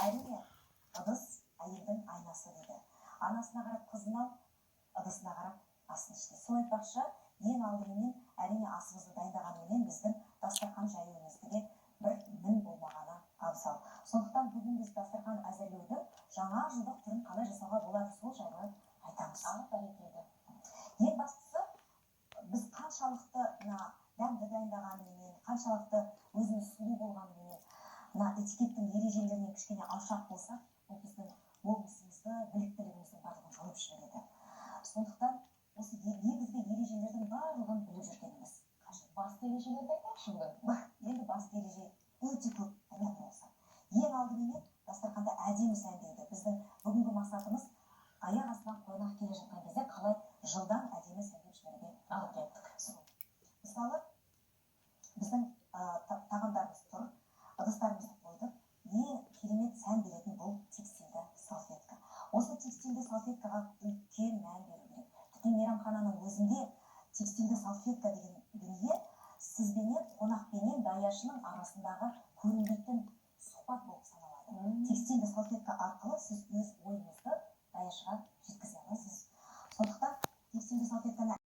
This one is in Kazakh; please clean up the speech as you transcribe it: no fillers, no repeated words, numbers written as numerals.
Әрине, ыдыс әйелдің айнасы дейді. Анасына қарап қызын ал, ыдысына қарап асын ішті. Сол айтпақшы, ең алдымен әрине асымызды дайындағанымен біздің дастархан жаюымызға бір мін болмағаны абзал. Сондықтан бүгін біз дастархан әзірлеудің жаңа жылдық түрін қалай жасауға болады, сол жайлы айтамыз. Бәрекелді. Ең бастысы, біз қаншалықты дәмді дайындағанымен, қаншалықты өзіміз сұлу болғанымен, этикеттің ережелерінен кішкене алшақ болса, ол біздің болмысымызды, біліктілігіміздің барлығын жойып жібереді. Сондықтан осы негізгі ережелердің барлығын біліп жүргеніміз қажет. Басты ережелерді айтайықшы бүгін. Енді басты ереже өте көп дәмді болса. Ең алдымен дастарханда әдемі сәндейді. Біздің бүгінгі мақсатымыз аяқ астынан қонақ келе жатқан кезде қалай жылдан әдемі сәндеп жіберуге кеттік. Мысалы, біздің тағамдарымыз тұр, ыдыстарымызды қойдық. Ең керемет сән беретін бұл текстильді салфетка. Осы текстильді салфеткаға үлкен мән беру керек. Тіпті мейрамхананың өзінде текстильді салфетка деген дүние сізбенен, қонақпенен даяшының арасындағы көрінбейтін сұхбат болып саналады. Текстильді салфетка арқылы сіз өз